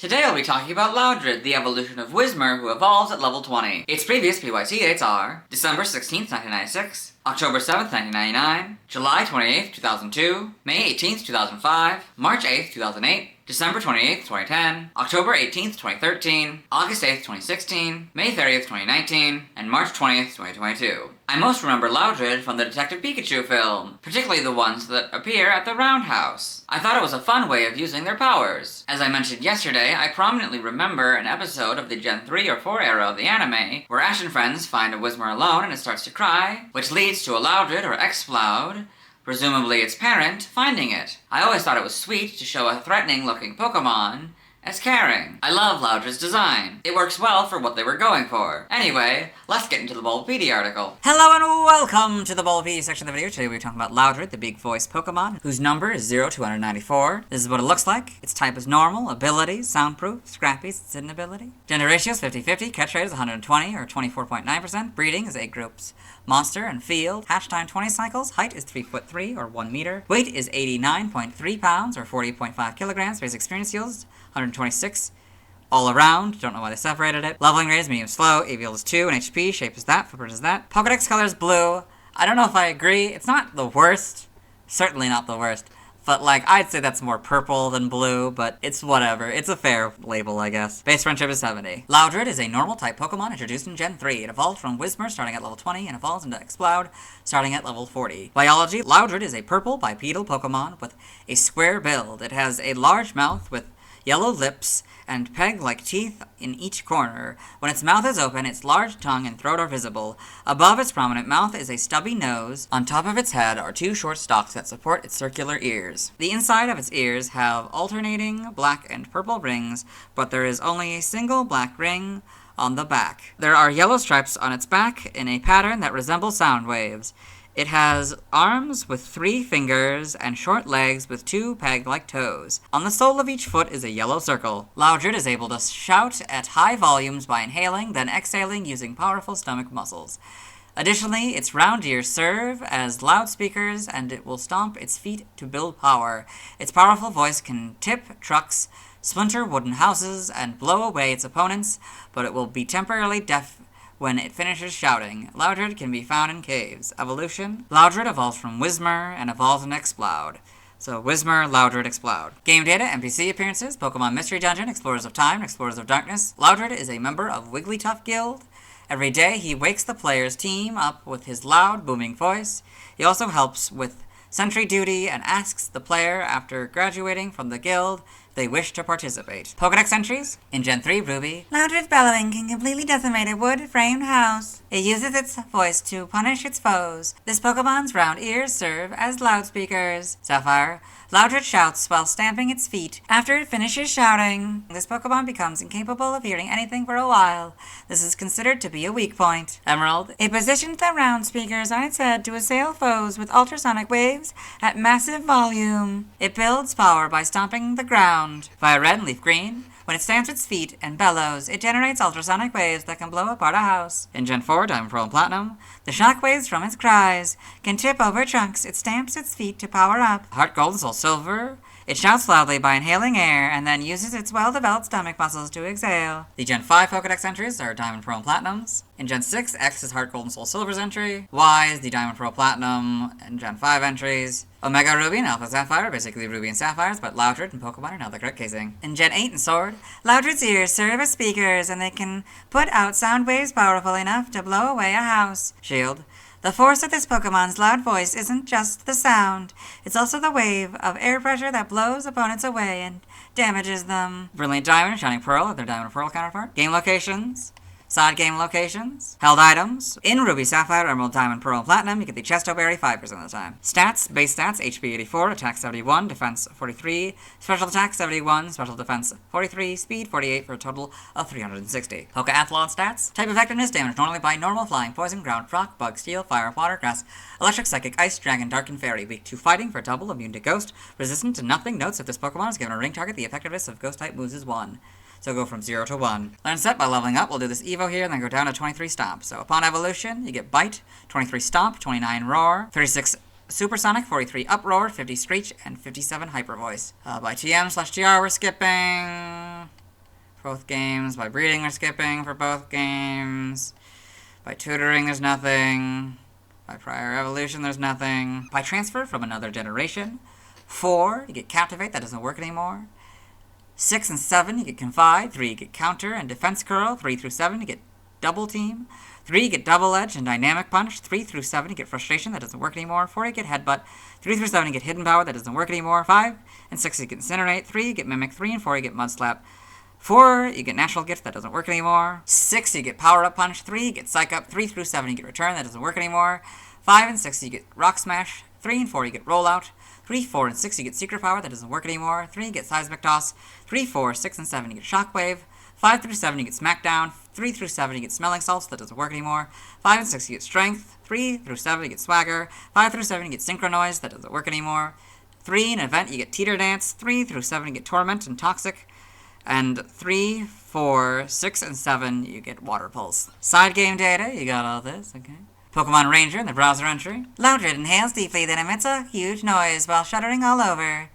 Today I'll be talking about Loudred, the evolution of Whismur, who evolves at level 20. Its previous PYT dates are December 16th, 1996, October 7th, 1999, July 28th, 2002, May 18th, 2005, March 8th, 2008, December 28th, 2010, October 18th, 2013, August 8th, 2016, May 30th, 2019, and March 20th, 2022. I most remember Loudred from the Detective Pikachu film, particularly the ones that appear at the Roundhouse. I thought it was a fun way of using their powers. As I mentioned yesterday, I prominently remember an episode of the Gen 3 or 4 era of the anime, where Ash and friends find a Whismur alone and it starts to cry, which leads to a Loudred or Exploud, presumably its parent, finding it. I always thought it was sweet to show a threatening-looking Pokémon as caring. I love Loudred's design. It works well for what they were going for. Anyway, let's get into the Bulbapedia article. Hello and welcome to the Bulbapedia section of the video. Today we're talking about Loudred, the big voice Pokemon, whose number is 0 to 194. This is what it looks like. Its type is normal, abilities, soundproof, scrappy, its hidden ability. Gender ratio is 50-50, catch rate is 120 or 24.9%, breeding is 8 groups. Monster and field, hatch time 20 cycles, height is 3'3" or 1 meter, weight is 89.3 pounds or 40.5 kilograms, basic experience skills 126 all around, don't know why they separated it. Leveling rate is medium slow, AVL is 2, and HP, shape is that, footprint is that. Pokédex color is blue. I don't know if I agree, it's not the worst, certainly not the worst. But, like, I'd say that's more purple than blue, but it's whatever. It's a fair label, I guess. Base friendship is 70. Loudred is a normal-type Pokemon introduced in Gen 3. It evolved from Whismur starting at level 20 and evolves into Exploud starting at level 40. Biology, Loudred is a purple bipedal Pokemon with a square build. It has a large mouth with yellow lips and peg-like teeth in each corner. When its mouth is open, its large tongue and throat are visible. Above its prominent mouth is a stubby nose. On top of its head are 2 short stalks that support its circular ears. The inside of its ears have alternating black and purple rings, but there is only a single black ring on the back. There are yellow stripes on its back in a pattern that resembles sound waves. It has arms with 3 fingers and short legs with 2 peg-like toes. On the sole of each foot is a yellow circle. Loudred is able to shout at high volumes by inhaling, then exhaling using powerful stomach muscles. Additionally, its round ears serve as loudspeakers, and it will stomp its feet to build power. Its powerful voice can tip trucks, splinter wooden houses, and blow away its opponents, but it will be temporarily deaf when it finishes shouting. Loudred can be found in caves. Evolution, Loudred evolves from Whismur and evolves into Exploud. So Whismur, Loudred, Exploud. Game data, NPC appearances, Pokemon Mystery Dungeon, Explorers of Time, Explorers of Darkness. Loudred is a member of Wigglytuff Guild. Every day he wakes the player's team up with his loud, booming voice. He also helps with sentry duty and asks the player after graduating from the guild if they wish to participate. Pokédex entries. In Gen 3 Ruby, Loudred's bellowing can completely decimate a wood-framed house. It uses its voice to punish its foes. This Pokemon's round ears serve as loudspeakers. Sapphire, Loudred shouts while stamping its feet. After it finishes shouting, this Pokemon becomes incapable of hearing anything for a while. This is considered to be a weak point. Emerald, it positions the round speakers on its head to assail foes with ultrasonic waves at massive volume. It builds power by stomping the ground. Fire Red and Leaf Green, when it stamps its feet and bellows, it generates ultrasonic waves that can blow apart a house. In Gen 4, Diamond, Pearl, and Platinum, the shock waves from its cries can tip over trunks. It stamps its feet to power up. Heart Gold and Soul Silver, it shouts loudly by inhaling air and then uses its well-developed stomach muscles to exhale. The Gen 5 Pokédex entries are Diamond, Pearl, and Platinums. In Gen 6, X is Heart Gold and Soul Silver's entry. Y is the Diamond, Pearl, Platinum and Gen 5 entries. Omega Ruby and Alpha Sapphire are basically Ruby and Sapphires, but Loudred and Pokemon are now the correct casing. In Gen 8 and Sword, Loudred's ears serve as speakers, and they can put out sound waves powerful enough to blow away a house. Shield, the force of this Pokemon's loud voice isn't just the sound, it's also the wave of air pressure that blows opponents away and damages them. Brilliant Diamond and Shining Pearl are their Diamond and Pearl counterpart. Game locations. Side game locations. Held items. In Ruby, Sapphire, Emerald, Diamond, Pearl, and Platinum, you get the Chesto Berry 5% of the time. Stats, base stats, HP 84, attack 71, defense 43, special attack 71, special defense 43, speed 48 for a total of 360. Pokeathlon stats. Type effectiveness, damage normally by normal, flying, poison, ground, rock, bug, steel, fire, water, grass, electric, psychic, ice, dragon, dark, and fairy. Weak to fighting for double, immune to ghost, resistant to nothing. Notes if this Pokemon is given a ring target, the effectiveness of ghost type moves is 1. So go from 0 to 1. Learn set by leveling up. We'll do this Evo here and then go down to 23 Stomp. So upon evolution, you get Bite, 23 Stomp, 29 Roar, 36 Supersonic, 43 Uproar, 50 Screech, and 57 Hyper Voice. By TM/TR we're skipping for both games. By breeding, we're skipping for both games. By tutoring, there's nothing. By prior evolution, there's nothing. By transfer from another generation. 4, you get Captivate, that doesn't work anymore. 6 and 7, you get Confide. 3, you get Counter and Defense Curl. 3 through 7, you get Double Team. 3, you get Double Edge and Dynamic Punch. 3 through 7, you get Frustration, that doesn't work anymore. 4, you get Headbutt. 3 through 7, you get Hidden Power, that doesn't work anymore. 5 and 6, you get Incinerate. 3, you get Mimic. 3 and 4, you get Mud Slap. 4, you get Natural Gift, that doesn't work anymore. 6, you get Power Up Punch. 3, you get Psych Up. 3 through 7, you get Return, that doesn't work anymore. 5 and 6, you get Rock Smash. 3 and 4, you get Rollout. 3, 4, and 6, you get Secret Power, that doesn't work anymore. 3, you get Seismic Toss. 3, 4, 6, and 7, you get Shockwave. 5 through 7, you get Smackdown. 3 through 7, you get Smelling Salts, that doesn't work anymore. 5 and 6, you get Strength. 3 through 7, you get Swagger. 5 through 7, you get Synchro Noise, that doesn't work anymore. 3, in Event, you get Teeter Dance. 3 through 7, you get Torment and Toxic. And 3, 4, 6, and 7, you get Water Pulse. Side game data, you got all this, okay. Pokemon Ranger in the browser entry. Loudred inhales deeply, then emits a huge noise while shuddering all over.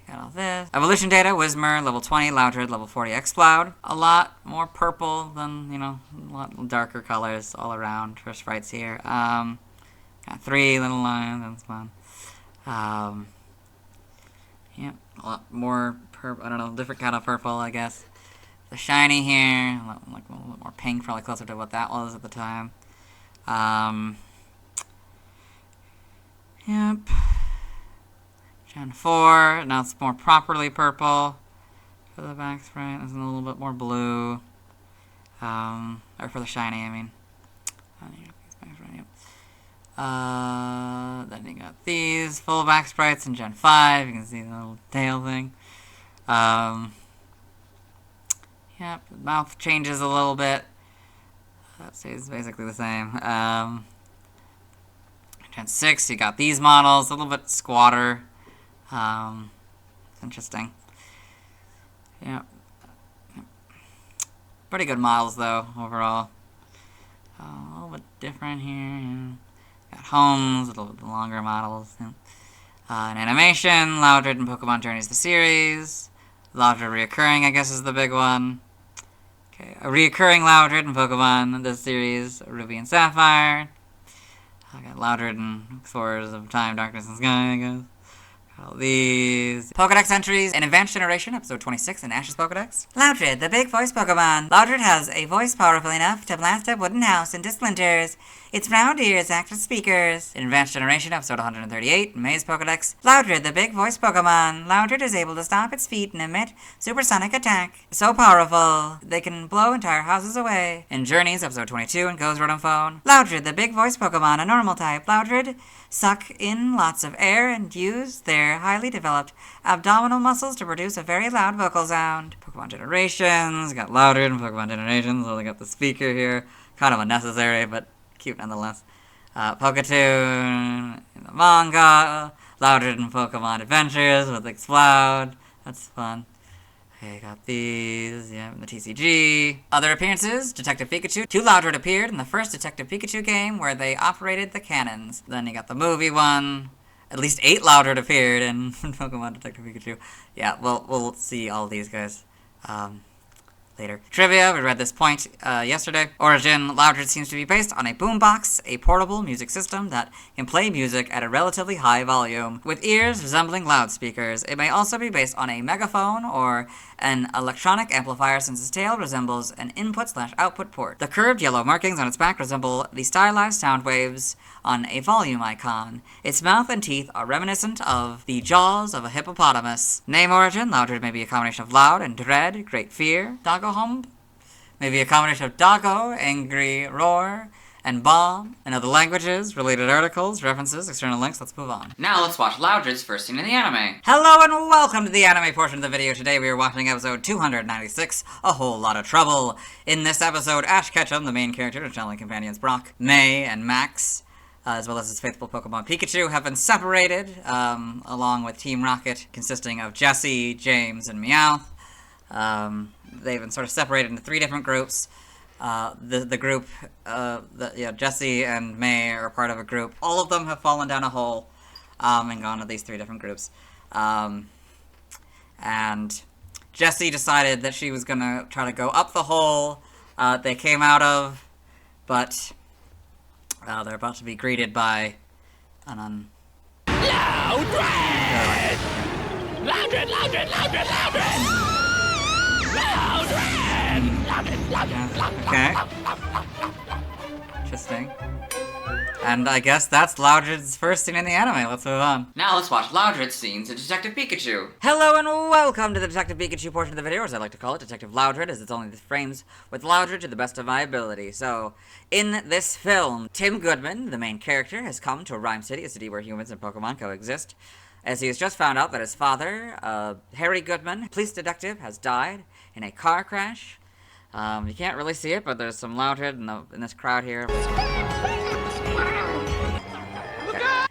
You got all this. Evolution data, Whismur, level 20, Loudred, level 40, Exploud. A lot more purple than, a lot darker colors all around for sprites here. Got 3 little lines, that's fun. Yeah, a lot more purple, I don't know, different kind of purple, I guess. The shiny here, like a little bit more pink, probably closer to what that was at the time. Yep. Gen 4, now it's more properly purple for the back sprite. It's a little bit more blue. Or for the shiny, I mean. Then you got these full back sprites in Gen 5. You can see the little tail thing. Yep, the mouth changes a little bit. That stays basically the same. Gen 6, you got these models, a little bit squatter. It's interesting. Yeah. Pretty good models, though, overall. A little bit different here. Got homes, a little bit longer models. Yeah. An animation, Loudred and Pokemon Journeys the series. Loudred reoccurring, I guess, is the big one. Okay, a reoccurring Loudred in Pokemon this series, Ruby and Sapphire. I got Loudred and Swords of Time, Darkness, and Sky, I guess. All these. Pokedex entries in Advanced Generation, episode 26 in Ash's Pokedex. Loudred, the big voice Pokemon. Loudred has a voice powerful enough to blast a wooden house into splinters. Its round ears act as speakers. In Advanced Generation, episode 138, Maze Pokedex. Loudred, the big voice Pokemon. Loudred is able to stomp its feet and emit supersonic attack. So powerful, they can blow entire houses away. In Journeys, episode 22, in Go's Rotom Phone. Loudred, the big voice Pokemon, a normal type. Loudred suck in lots of air and use their highly developed abdominal muscles to produce a very loud vocal sound. Pokemon Generations, got Loudred in Pokemon Generations, so they got the speaker here. Kind of unnecessary, but cute nonetheless. Poketoon in the manga, Loudred in Pokemon Adventures with Explode. That's fun. Okay, got these, yeah, in the TCG. Other appearances, Detective Pikachu. 2 Loudred appeared in the first Detective Pikachu game where they operated the cannons. Then you got the movie one. At least 8 Loudred appeared in Pokemon Detective Pikachu. Yeah, we'll see all these guys later. Trivia, we read this point yesterday. Origin, Loudred seems to be based on a boombox, a portable music system that can play music at a relatively high volume, with ears resembling loudspeakers. It may also be based on a megaphone or an electronic amplifier since its tail resembles an input/output port. The curved yellow markings on its back resemble the stylized sound waves on a volume icon. Its mouth and teeth are reminiscent of the jaws of a hippopotamus. Name origin, Loudred may be a combination of loud and dread, great fear. Doggo hump, maybe a combination of doggo, angry roar, and bomb. In other languages, related articles, references, external links, let's move on. Now let's watch Loudred's first scene in the anime. Hello and welcome to the anime portion of the video. Today we are watching episode 296, A Whole Lot of Trouble. In this episode, Ash Ketchum, the main character, and traveling companions Brock, May, and Max, as well as his faithful Pokemon Pikachu, have been separated, along with Team Rocket, consisting of Jesse, James, and Meowth. They've been sort of separated into 3 different groups. The group, Jesse and May are part of a group. All of them have fallen down a hole, and gone to these 3 different groups. And Jessie decided that she was gonna try to go up the hole they came out of, but they're about to be greeted by an Loudred! Loudred, Loudred, Loudred, Loudred! Loudred! Okay. Interesting. And I guess that's Loudred's first scene in the anime. Let's move on. Now let's watch Loudred's scenes in Detective Pikachu. Hello and welcome to the Detective Pikachu portion of the video, or as I like to call it, Detective Loudred, as it's only the frames with Loudred to the best of my ability. So, in this film, Tim Goodman, the main character, has come to Rhyme City, a city where humans and Pokemon coexist, as he has just found out that his father, Harry Goodman, police detective, has died in a car crash. You can't really see it, but there's some Loudred in this crowd here.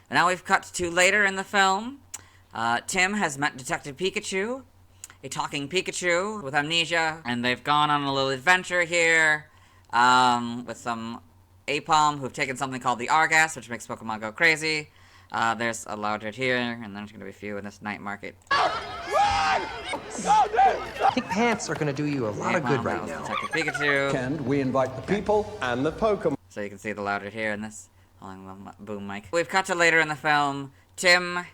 And now we've cut to later in the film. Tim has met Detective Pikachu, a talking Pikachu with amnesia, and they've gone on a little adventure here with some Apom who've taken something called the Argas, which makes Pokemon go crazy. There's a Loudred here, and there's going to be a few in this night market. I think pants are going to do you a lot of good right now. Detective Pikachu. And we invite the people and the Pokemon. So you can see the Loudred here in this boom mic. We've cut to later in the film. Tim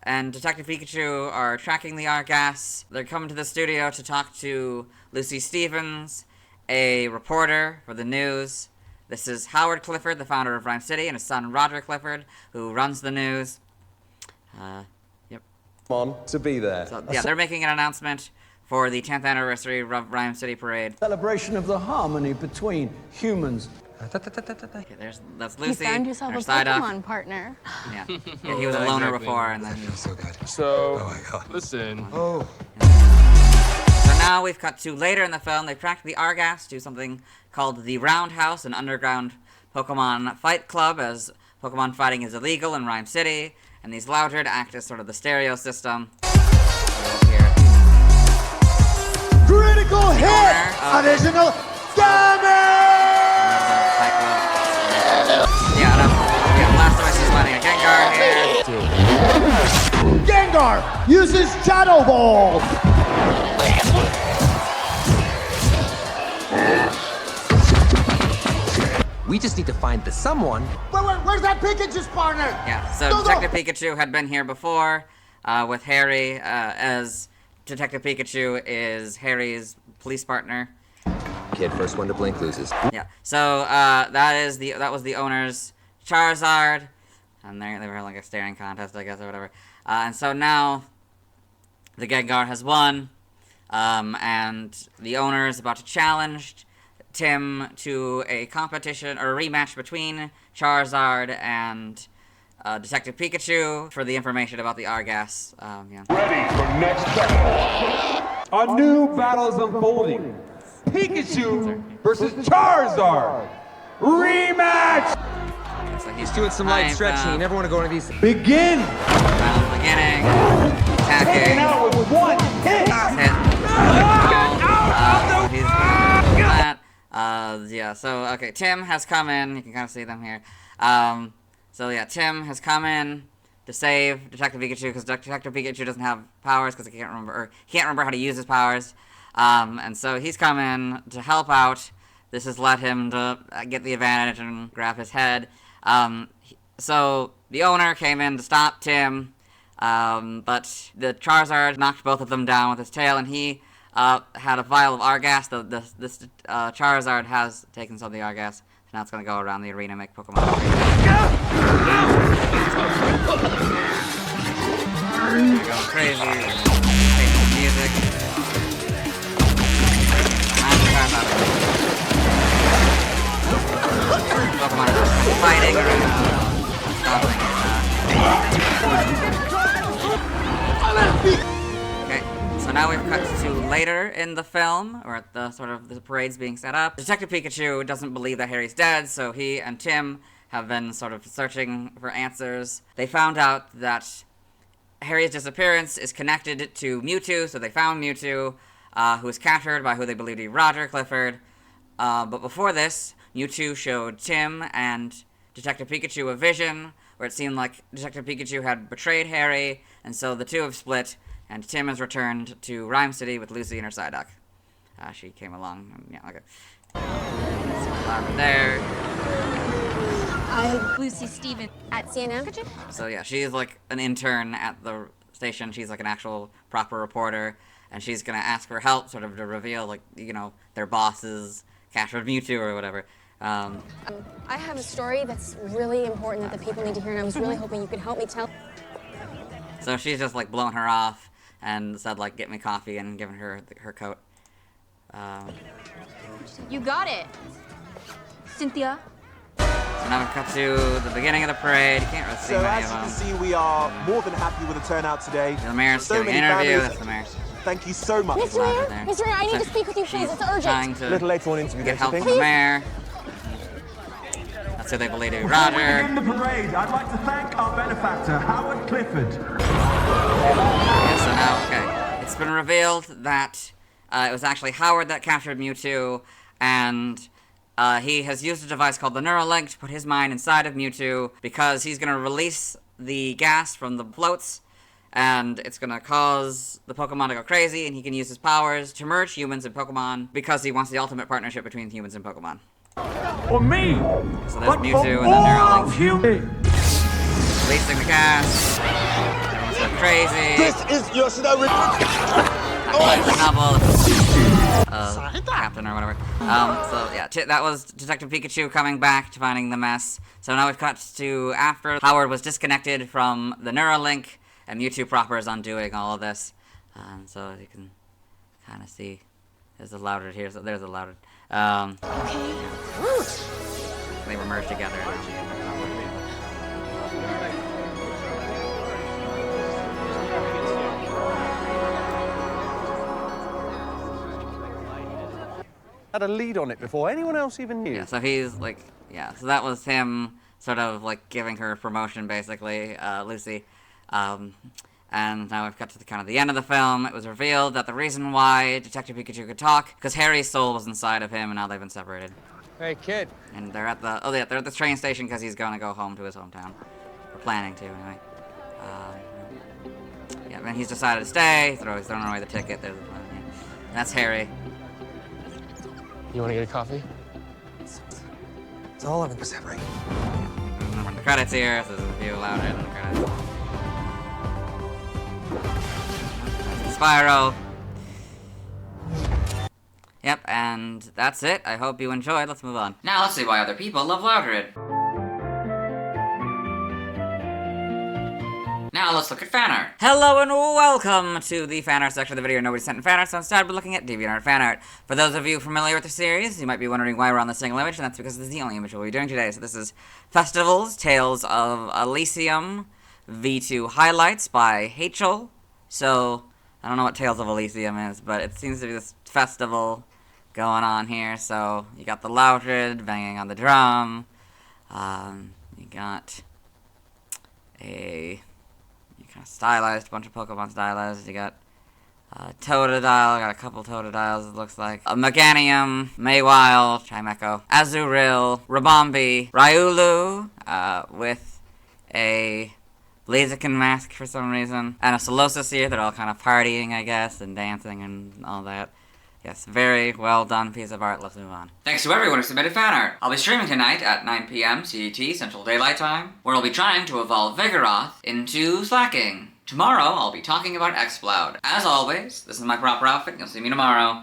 and Detective Pikachu are tracking the Argas. They're coming to the studio to talk to Lucy Stevens, a reporter for the news. This is Howard Clifford, the founder of Rhyme City, and his son Roger Clifford, who runs the news. Yep. On to be there. So, yeah, they're making an announcement for the 10th anniversary of Rhyme City Parade. Celebration of the harmony between humans. Okay, that's Lucy. You found yourself a Pokemon partner. Yeah. Yeah, he was a loner before, and then. So good. So, Oh my God. listen. Oh. So now we've cut to later in the film. They tracked the Argas to something called the Roundhouse, an underground Pokemon fight club, as Pokemon fighting is illegal in Rhyme City, and these Loudred act as sort of the stereo system. Critical hit! Additional damage! Last time I see fighting a Gengar here. Gengar uses Shadow Ball! We just need to find the someone. Where's that Pikachu's partner? Yeah, so Detective Pikachu had been here before with Harry, as Detective Pikachu is Harry's police partner. Kid, first one to blink loses. Yeah, so that was the owner's Charizard, and they were having like a staring contest, I guess, or whatever. And so now the Gengar has won, and the owner is about to challenge Tim to a competition or a rematch between Charizard and Detective Pikachu for the information about the Argas. Yeah. Ready for next battle. A new battle is unfolding. Pikachu versus Charizard. Rematch! So He's doing some light stretching. You never want to go into these. Begin! Battle's beginning. Taking Attacking. out with one hit. Hit. He's that. Yeah, so, okay, Tim has come in. You can kind of see them here. So, yeah, Tim has come in to save Detective Pikachu, because Detective Pikachu doesn't have powers, because he can't remember how to use his powers. And so he's come in to help out. This has led him to get the advantage and grab his head. So the owner came in to stop Tim, but the Charizard knocked both of them down with his tail, and he had a vial of Argas. This Charizard has taken some of the Argas, so now it's going to go around the arena and make Pokemon. They're going crazy. Take some music. Pokemon are just fighting around. Okay, so now we've cut to later in the film, or at the sort of the parade's being set up. Detective Pikachu doesn't believe that Harry's dead, so he and Tim have been sort of searching for answers. They found out that Harry's disappearance is connected to Mewtwo, so they found Mewtwo, who was captured by who they believed to be Roger Clifford. But before this, Mewtwo showed Tim and Detective Pikachu a vision where it seemed like Detective Pikachu had betrayed Harry, and so the two have split, And Tim is returned to Rhyme City with Lucy and her Psyduck. She came along. Yeah, okay. Loudred there. I'm Lucy Stevens at CNN. So yeah, she's like an intern at the station. She's like an actual proper reporter, and she's gonna ask for help, sort of to reveal, like, you know, their boss's captured Mewtwo or whatever. I have a story that's really important that the people need to hear, and I was really hoping you could help me tell. So she's just like blowing her off and said like, get me coffee, and giving her her coat. You got it, Cynthia. So now we cut to the beginning of the parade. You can't really see So many as of you them. can see, we are more than happy with the turnout today. The mayor's So doing an many interview. families. That's the mayor. Thank you so much. Mr. Loudred Mayor, there. Mr. Mayor, I need So to speak with you, please. she's It's urgent. trying A to little late for an interview, get don't you help from think? the mayor. That's who they believe to be Roger. the parade, I'd like to thank our benefactor, Howard Clifford. Yeah, so now, okay, it's been revealed that it was actually Howard that captured Mewtwo, and he has used a device called the Neuralink to put his mind inside of Mewtwo, because he's going to release the gas from the floats, and it's going to cause the Pokemon to go crazy, and he can use his powers to merge humans and Pokemon, because he wants the ultimate partnership between humans and Pokemon. For me, So there's Mewtwo and the Neuralink releasing the gas. Everyone's going crazy. This is your scenario. Novel, captain or whatever. So yeah, that was Detective Pikachu coming back to finding the mess. So now we've cut to after Howard was disconnected from the Neuralink, and Mewtwo proper is undoing all of this. So you can kind of see there's a Loudred here. So there's a Loudred. They were merged together. Had a lead on it before anyone else even knew. Yeah, so he's like, yeah, so that was him sort of like giving her promotion, basically, Lucy. And now we've got to kind of the end of the film. It was revealed that the reason why Detective Pikachu could talk, because Harry's soul was inside of him, and now they've been separated. Hey, kid. And they're at the, oh yeah, they're at the train station because he's gonna go home to his hometown. Or planning to, anyway. Yeah, and he's decided to stay, he's throwing away the ticket, there's the plan, yeah. And that's Harry. You want to get a coffee? It's all over the separate. Remember the credits here, so there's a few louder than the credits. Spyro. Yep, and that's it. I hope you enjoyed. Let's move on. Now let's see why other people love Loudred. Now let's look at fan art. Hello and welcome to the fan art section of the video. Nobody sent in fan art, so instead we're looking at DeviantArt fan art. For those of you familiar with the series, you might be wondering why we're on the single image, and that's because this is the only image we'll be doing today. So this is Festivals, Tales of Elysium, V2 Highlights by Hachel. So, I don't know what Tales of Elysium is, but it seems to be this festival going on here. So, you got the Loudred banging on the drum. You got a kind of stylized, bunch of Pokemon stylized. You got Totodile, got a couple Totodiles, it looks like. Meganium, Mawile, Chimecho, Azuril, Rabombi, Riolu, with a Blaziken mask for some reason, and a Solosis here. They're all kind of partying, I guess, and dancing and all that. Yes, very well done piece of art. Let's move on. Thanks to everyone who submitted fan art. I'll be streaming tonight at 9 p.m. CET, Central Daylight Time, where I'll be trying to evolve Vigoroth into Slacking. Tomorrow, I'll be talking about Exploud. As always, this is my proper outfit, and you'll see me tomorrow.